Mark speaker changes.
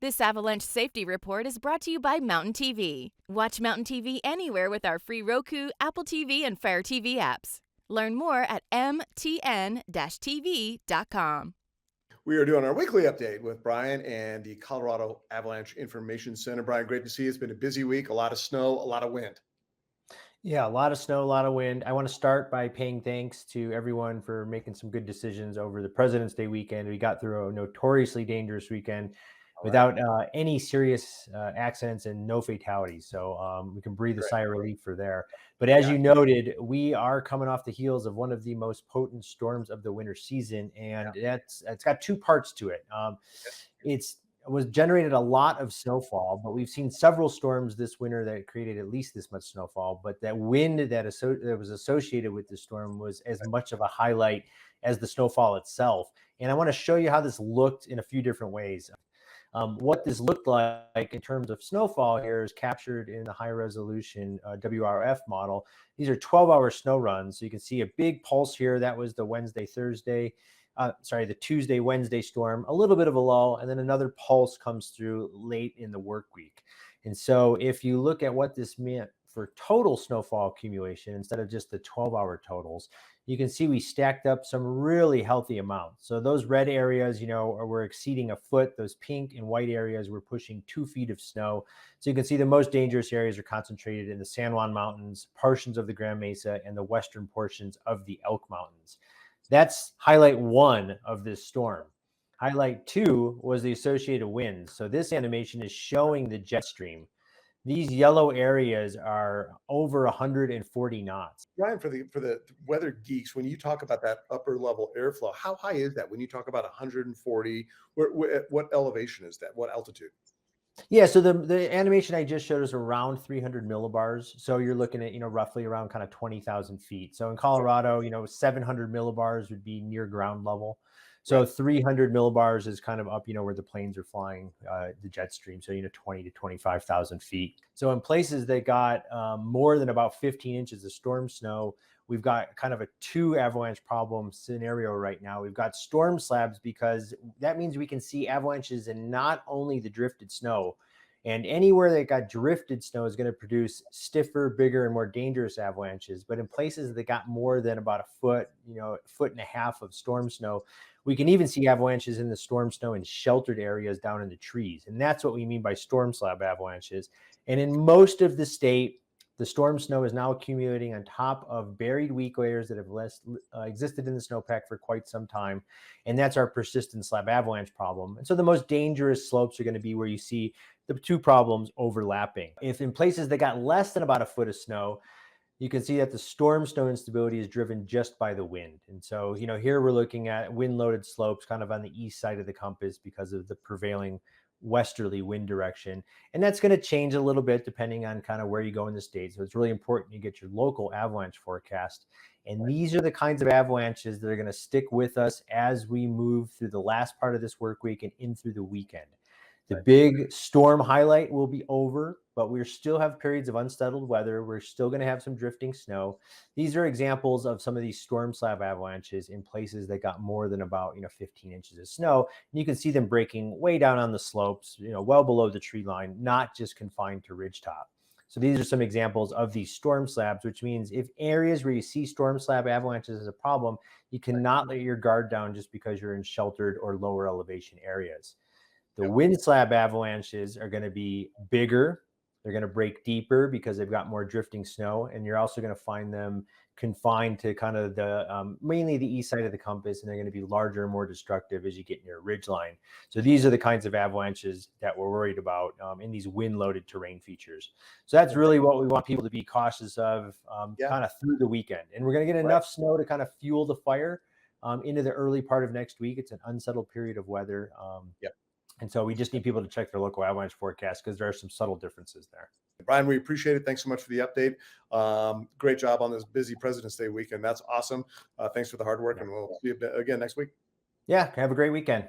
Speaker 1: This Avalanche safety report is brought to you by Mountain TV. Watch Mountain TV anywhere with our free Roku, Apple TV, and Fire TV apps. Learn more at mtn-tv.com.
Speaker 2: We are doing our weekly update with Brian and the Colorado Avalanche Information Center. Brian, great to see you. It's been a busy week, a lot of snow, a lot of wind.
Speaker 3: Yeah, a lot of snow, a lot of wind. I want to start by paying thanks to everyone for making some good decisions over the President's Day weekend. We got through a notoriously dangerous weekend
Speaker 2: All right.
Speaker 3: without any serious accidents and no fatalities. So we can breathe a sigh of relief for there. But as you noted, we are coming off the heels of one of the most potent storms of the winter season, and it's got two parts to it. It's was generated a lot of snowfall, but we've seen several storms this winter that created at least this much snowfall. But that wind that was associated with the storm was as much of a highlight as the snowfall itself. And I want to show you how this looked in a few different ways. What this looked like in terms of snowfall here is captured in the high resolution WRF model. These are 12-hour snow runs. So you can see a big pulse here. That was the the Tuesday, Wednesday storm, a little bit of a lull, and then another pulse comes through late in the work week. And so if you look at what this meant for total snowfall accumulation instead of just the 12-hour totals, you can see we stacked up some really healthy amounts. So those red areas, were exceeding a foot. Those pink and white areas were pushing 2 feet of snow. So you can see the most dangerous areas are concentrated in the San Juan Mountains, portions of the Grand Mesa, and the western portions of the Elk Mountains. That's highlight one of this storm. Highlight two was the associated winds. So this animation is showing the jet stream. These yellow areas are over 140 knots.
Speaker 2: Brian, for the weather geeks, when you talk about that upper level airflow, how high is that? When you talk about 140, what elevation is that? What altitude?
Speaker 3: Yeah, so the animation I just showed is around 300 millibars. So you're looking at, roughly around kind of 20,000 feet. So in Colorado, 700 millibars would be near ground level. So 300 millibars is kind of up, where the planes are flying the jet stream. So, 20 to 25,000 feet. So in places that got more than about 15 inches of storm snow, we've got kind of a 2 avalanche problem scenario right now. We've got storm slabs because that means we can see avalanches in not only the drifted snow, and anywhere that got drifted snow is going to produce stiffer, bigger, and more dangerous avalanches. But in places that got more than about a foot, a foot and a half of storm snow, we can even see avalanches in the storm snow in sheltered areas down in the trees. And that's what we mean by storm slab avalanches. And in most of the state, the storm snow is now accumulating on top of buried weak layers that have existed in the snowpack for quite some time. And that's our persistent slab avalanche problem. And so the most dangerous slopes are going to be where you see the two problems overlapping. If in places that got less than about a foot of snow, you can see that the storm snow instability is driven just by the wind. And so, here we're looking at wind-loaded slopes kind of on the east side of the compass because of the prevailing westerly wind direction. And that's going to change a little bit depending on kind of where you go in the state. So it's really important you get your local avalanche forecast. And these are the kinds of avalanches that are going to stick with us as we move through the last part of this work week and in through the weekend. The big storm highlight will be over, but we still have periods of unsettled weather. We're still going to have some drifting snow. These are examples of some of these storm slab avalanches in places that got more than about 15 inches of snow. And you can see them breaking way down on the slopes, well below the tree line, not just confined to ridgetop. So these are some examples of these storm slabs, which means if areas where you see storm slab avalanches as a problem, you cannot let your guard down just because you're in sheltered or lower elevation areas. The wind slab avalanches are going to be bigger. They're going to break deeper because they've got more drifting snow. And you're also going to find them confined to kind of the mainly the east side of the compass. And they're going to be larger and more destructive as you get near a ridge line. So these are the kinds of avalanches that we're worried about in these wind-loaded terrain features. So that's really what we want people to be cautious of kind of through the weekend. And we're going to get enough snow to kind of fuel the fire into the early part of next week. It's an unsettled period of weather. And so we just need people to check their local avalanche forecast because there are some subtle differences there.
Speaker 2: Brian, we appreciate it. Thanks so much for the update. Great job on this busy President's Day weekend. That's awesome. Thanks for the hard work, and we'll see you again next week.
Speaker 3: Yeah, have a great weekend.